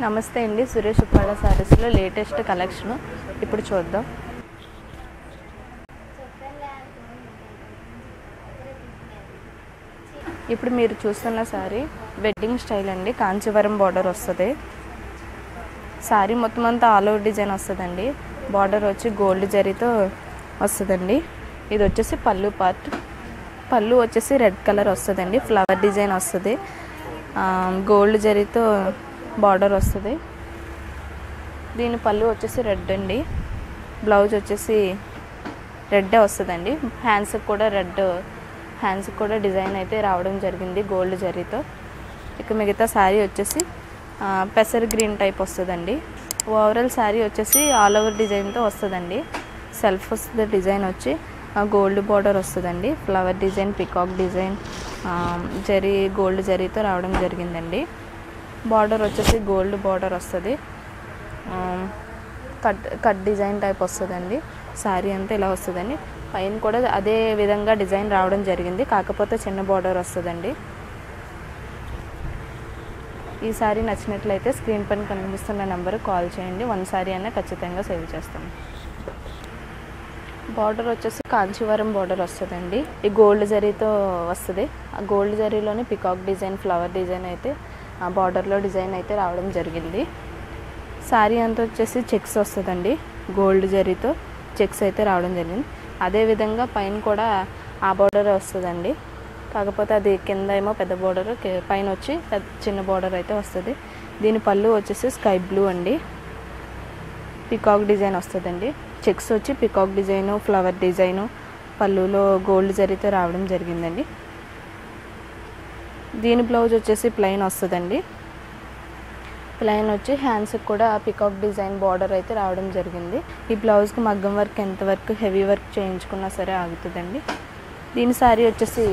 నమస్తే అండి, Suresh Uppada సారీస్లో latest collection ఇప్పుడు చూద్దాం. ఇప్పుడు మీరు చూస్తున్న సారీ వెడ్డింగ్ స్టైల్ అండి, కాంచీవరం బార్డర్ వస్తుంది. సారీ మొత్తం అంతా ఆల్ ఓవర్ డిజైన్ వస్తుందండి. బార్డర్ వచ్చి గోల్డ్ జరీతో వస్తుందండి. ఇది వచ్చేసి పళ్ళు పార్ట్. పళ్ళు వచ్చేసి రెడ్ కలర్ వస్తుందండి, ఫ్లవర్ డిజైన్ వస్తుంది, గోల్డ్ జరీతో బార్డర్ వస్తుంది. దీని పళ్ళు వచ్చేసి రెడ్ అండి. బ్లౌజ్ వచ్చేసి రెడ్డే వస్తుందండి. హ్యాండ్స్కి కూడా రెడ్, హ్యాండ్స్కి కూడా డిజైన్ అయితే రావడం జరిగింది గోల్డ్ జరీతో. ఇక మిగతా శారీ వచ్చేసి పెసర్ గ్రీన్ టైప్ వస్తుందండి. ఓవరాల్ శారీ వచ్చేసి ఆల్ ఓవర్ డిజైన్తో వస్తుందండి. సెల్ఫ్ వస్తుంది, డిజైన్ వచ్చి గోల్డ్ బార్డర్ వస్తుందండి. Flower design, peacock design, zari gold జరీతో రావడం జరిగిందండి. బార్డర్ వచ్చేసి గోల్డ్ బార్డర్ వస్తుంది. కట్ డిజైన్ టైప్ వస్తుందండి. శారీ అంతా ఇలా వస్తుందండి. పైన కూడా అదే విధంగా డిజైన్ రావడం జరిగింది, కాకపోతే చిన్న బార్డర్ వస్తుందండి. ఈ శారీ నచ్చినట్లయితే స్క్రీన్ పైన కనిపిస్తున్న నెంబర్కి కాల్ చేయండి. 1 శారీ అయినా ఖచ్చితంగా సేవ్ చేస్తాము. బార్డర్ వచ్చేసి కాంచీవరం బార్డర్ వస్తుందండి. ఈ గోల్డ్ జరీతో వస్తుంది. ఆ గోల్డ్ జరీలోని పికాక్ డిజైన్, ఫ్లవర్ డిజైన్ అయితే ఆ బార్డర్లో డిజైన్ అయితే రావడం జరిగింది. శారీ అంతా వచ్చేసి చెక్స్ వస్తుందండి. గోల్డ్ జరీతో చెక్స్ అయితే రావడం జరిగింది. అదేవిధంగా పైన కూడా ఆ బార్డర్ వస్తుందండి, కాకపోతే అది కింద ఏమో పెద్ద బార్డర్, పైన వచ్చి చిన్న బార్డర్ అయితే వస్తుంది. దీని పళ్ళు వచ్చేసి స్కై బ్లూ అండి. పికాక్ డిజైన్ వస్తుందండి. చెక్స్ వచ్చి పికాక్ డిజైను, ఫ్లవర్ డిజైను, పళ్ళులో గోల్డ్ జరీతో రావడం జరిగిందండి. దీని బ్లౌజ్ వచ్చేసి ప్లెయిన్ వస్తుందండి. ప్లెయిన్ వచ్చి హ్యాండ్స్కి కూడా పికాక్ డిజైన్ బార్డర్ అయితే రావడం జరిగింది. ఈ బ్లౌజ్కి మగ్గం వర్క్, ఎంత వర్క్, హెవీ వర్క్ చేయించుకున్నా సరే ఆగుతుందండి. దీని శారీ వచ్చేసి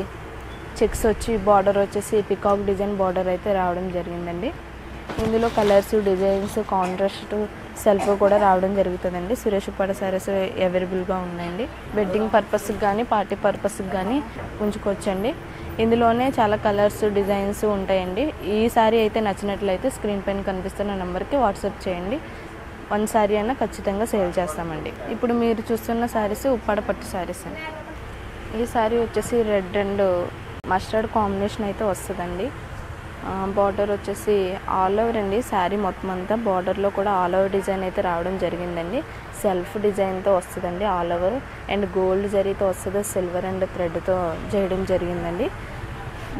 చెక్స్ వచ్చి బార్డర్ వచ్చేసి పికాక్ డిజైన్ బార్డర్ అయితే రావడం జరిగిందండి. ఇందులో కలర్స్, డిజైన్స్, కాంట్రాస్ట్, సెల్ఫ్ కూడా రావడం జరుగుతుందండి. సురేష్ ఉప్పాడ సారీస్ అవైలబుల్గా ఉన్నాయండి. వెడ్డింగ్ పర్పస్కి కానీ పార్టీ పర్పస్కి కానీ ఉంచుకోవచ్చండి. ఇందులోనే చాలా కలర్స్, డిజైన్స్ ఉంటాయండి. ఈ శారీ అయితే నచ్చినట్లయితే స్క్రీన్ పైన కనిపిస్తున్న నెంబర్కి వాట్సాప్ చేయండి. 1 శారీ అయినా ఖచ్చితంగా సేల్ చేస్తామండి. ఇప్పుడు మీరు చూస్తున్న శారీస్ ఉప్పాడ పట్టు శారీస్ అండి. ఈ శారీ వచ్చేసి రెడ్ అండ్ మస్టర్డ్ కాంబినేషన్ అయితే వస్తుందండి. బార్డర్ వచ్చేసి ఆల్ ఓవర్ అండి. శారీ మొత్తం అంతా బార్డర్లో కూడా ఆల్ ఓవర్ డిజైన్ అయితే రావడం జరిగిందండి. సెల్ఫ్ డిజైన్తో వస్తుందండి ఆల్ ఓవర్, అండ్ గోల్డ్ జరీతో వస్తుంది, సిల్వర్ అండ్ థ్రెడ్తో చేయడం జరిగిందండి.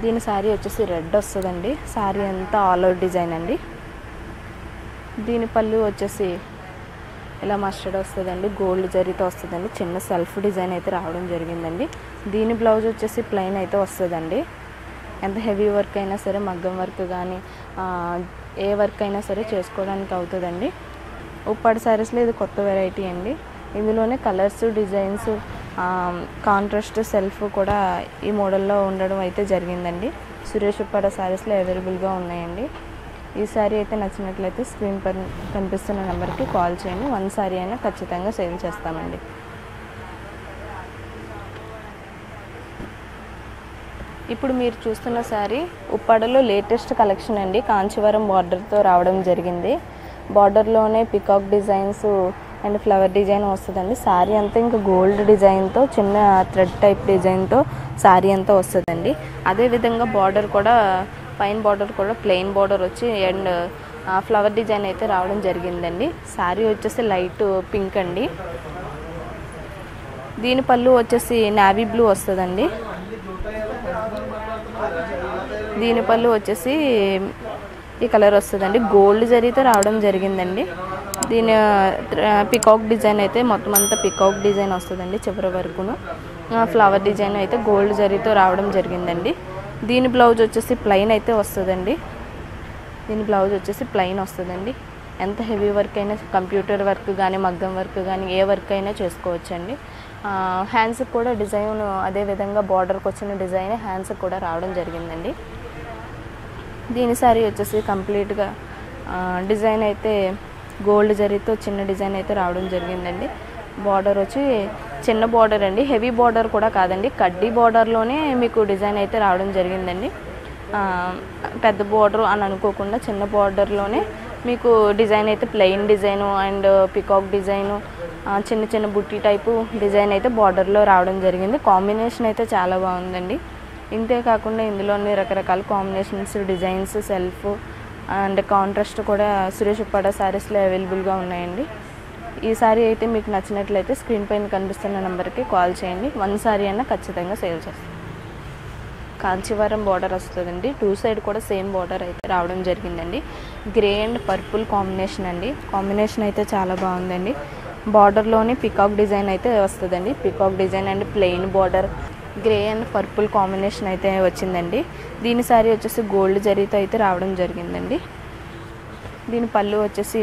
దీని శారీ వచ్చేసి రెడ్ వస్తుందండి. శారీ అంతా ఆల్ ఓవర్ డిజైన్ అండి. దీని పళ్ళు వచ్చేసి ఇలా మస్టర్డ్ వస్తుందండి, గోల్డ్ జరీతో వస్తుందండి. చిన్న సెల్ఫ్ డిజైన్ అయితే రావడం జరిగిందండి. దీని బ్లౌజ్ వచ్చేసి ప్లెయిన్ అయితే వస్తుందండి. ఎంత హెవీ వర్క్ అయినా సరే, మగ్గం వర్క్ కానీ ఏ వర్క్ అయినా సరే చేసుకోవడానికి అవుతుందండి. ఉప్పాడ శారీస్లో ఇది కొత్త వెరైటీ అండి. ఇందులోనే కలర్స్, డిజైన్స్, కాంట్రాస్ట్, సెల్ఫ్ కూడా ఈ మోడల్లో ఉండడం అయితే జరిగిందండి. సురేష్ ఉప్పాడ శారీస్లో అవైలబుల్గా ఉన్నాయండి. ఈ శారీ అయితే నచ్చినట్లయితే స్క్రీన్ పైన కనిపిస్తున్న నెంబర్కి కాల్ చేయండి. 1 శారీ అయినా ఖచ్చితంగా సేల్ చేస్తామండి. ఇప్పుడు మీరు చూస్తున్న శారీ ఉప్పాడలో లేటెస్ట్ కలెక్షన్ అండి. కాంచీవరం బార్డర్తో రావడం జరిగింది. బార్డర్లోనే peacock designs and flower design వస్తుందండి. శారీ అంతా ఇంకా గోల్డ్ డిజైన్తో, చిన్న థ్రెడ్ టైప్ డిజైన్తో శారీ అంతా వస్తుందండి. అదేవిధంగా బార్డర్ కూడా, పైన బార్డర్ కూడా ప్లెయిన్ బార్డర్ వచ్చి అండ్ ఫ్లవర్ డిజైన్ అయితే రావడం జరిగిందండి. శారీ వచ్చేసి లైట్ పింక్ అండి. దీని పళ్ళు వచ్చేసి నావీ బ్లూ వస్తుందండి. దీని పళ్ళు వచ్చేసి ఈ కలర్ వస్తుందండి. గోల్డ్ జరీతో రావడం జరిగిందండి. దీని పికాక్ డిజైన్ అయితే మొత్తం అంతా పికాక్ డిజైన్ వస్తుందండి. చివరి వరకును ఫ్లవర్ డిజైన్ అయితే గోల్డ్ జరీతో రావడం జరిగిందండి. దీని బ్లౌజ్ వచ్చేసి ప్లెయిన్ అయితే వస్తుందండి. దీని బ్లౌజ్ వచ్చేసి ప్లెయిన్ వస్తుందండి. ఎంత హెవీ వర్క్ అయినా, కంప్యూటర్ వర్క్ కానీ, మగ్గం వర్క్ కానీ, ఏ వర్క్ అయినా చేసుకోవచ్చండి. హ్యాండ్స్కి కూడా డిజైన్ అదేవిధంగా బార్డర్కి వచ్చిన డిజైన్ హ్యాండ్స్కి కూడా రావడం జరిగిందండి. దీని శారీ వచ్చేసి కంప్లీట్గా డిజైన్ అయితే గోల్డ్ జరీతో చిన్న డిజైన్ అయితే రావడం జరిగిందండి. బార్డర్ వచ్చి చిన్న బార్డర్ అండి, హెవీ బార్డర్ కూడా కాదండి, కడ్డీ బార్డర్లోనే మీకు డిజైన్ అయితే రావడం జరిగిందండి. పెద్ద బార్డర్ అని అనుకోకుండా చిన్న బార్డర్లోనే మీకు డిజైన్ అయితే plain design and peacock design, చిన్న చిన్న బుట్టి టైపు డిజైన్ అయితే బార్డర్లో రావడం జరిగింది. కాంబినేషన్ అయితే చాలా బాగుందండి. ఇంతే కాకుండా ఇందులోని రకరకాల combinations, designs, self and contrast కూడా సురేష్ ఉప్పాడ శారీస్లో అవైలబుల్గా ఉన్నాయండి. ఈ సారీ అయితే మీకు నచ్చినట్లయితే స్క్రీన్ పైన కనిపిస్తున్న నెంబర్కి కాల్ చేయండి. 1 సారీ అయినా ఖచ్చితంగా సేల్ చేస్తాం. కాంచీవరం బార్డర్ వస్తుందండి. 2 సైడ్ కూడా సేమ్ బార్డర్ అయితే రావడం జరిగిందండి. గ్రే అండ్ పర్పుల్ కాంబినేషన్ అండి. కాంబినేషన్ అయితే చాలా బాగుందండి. బార్డర్లోని పికాక్ డిజైన్ అయితే వస్తుందండి. Peacock design and plain border, grey and purple combination అయితే వచ్చిందండి. దీని సారీ వచ్చేసి గోల్డ్ జరీతో అయితే రావడం జరిగిందండి. దీని పళ్ళు వచ్చేసి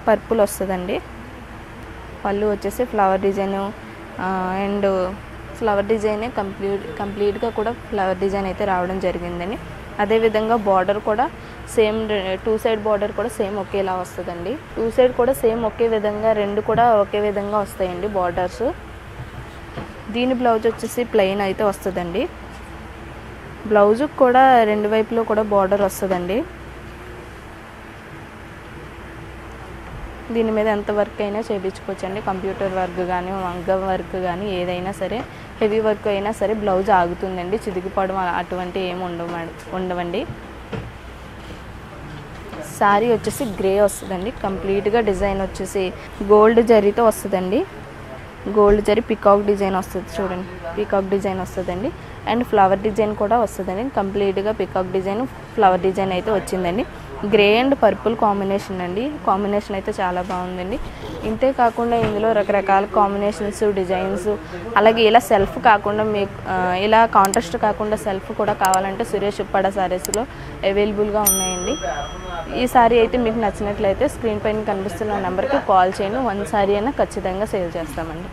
పర్పుల్ వస్తుందండి. పళ్ళు వచ్చేసి ఫ్లవర్ డిజైన్ అండ్ ఫ్లవర్ డిజైనే కంప్లీట్గా కూడా ఫ్లవర్ డిజైన్ అయితే రావడం జరిగిందండి. అదేవిధంగా బార్డర్ కూడా సేమ్ 2 సైడ్ బార్డర్ కూడా సేమ్ ఒకేలా వస్తుందండి. 2 సైడ్ కూడా సేమ్ ఒకే విధంగా, 2 కూడా ఒకే విధంగా వస్తాయండి బార్డర్స్. దీని బ్లౌజ్ వచ్చేసి ప్లెయిన్ అయితే వస్తుందండి. బ్లౌజు కూడా 2 వైపులో కూడా బార్డర్ వస్తుందండి. దీని మీద ఎంత వర్క్ అయినా చేయించుకోవచ్చండి. కంప్యూటర్ వర్క్ కానీ, మగ్గం వర్క్ కానీ, ఏదైనా సరే హెవీ వర్క్ అయినా సరే బ్లౌజ్ ఆగుతుందండి. చిదిగిపోవడం అటువంటి ఏమి ఉండవండి. శారీ వచ్చేసి గ్రే వస్తుందండి. కంప్లీట్గా డిజైన్ వచ్చేసి గోల్డ్ జరీతో వస్తుందండి. గోల్డ్ జరీ పికాక్ డిజైన్ వస్తుంది చూడండి. పికాక్ డిజైన్ వస్తుందండి అండ్ ఫ్లవర్ డిజైన్ కూడా వస్తుందండి. కంప్లీట్గా పికాక్ డిజైన్, ఫ్లవర్ డిజైన్ అయితే వచ్చిందండి. గ్రే అండ్ పర్పుల్ కాంబినేషన్ అండి. కాంబినేషన్ అయితే చాలా బాగుందండి. ఇంతే కాకుండా ఇందులో రకరకాల కాంబినేషన్స్, డిజైన్స్, అలాగే ఇలా సెల్ఫ్ కాకుండా మీకు ఇలా కాంట్రాస్ట్ కాకుండా సెల్ఫ్ కూడా కావాలంటే సురేష్ ఉప్పాడ శారీస్లో అవైలబుల్గా ఉన్నాయండి. ఈ సారీ అయితే మీకు నచ్చినట్లయితే స్క్రీన్ పైన కనిపిస్తున్న నెంబర్కి కాల్ చేయండి. 1 సారీ అయినా ఖచ్చితంగా సేల్ చేస్తామండి.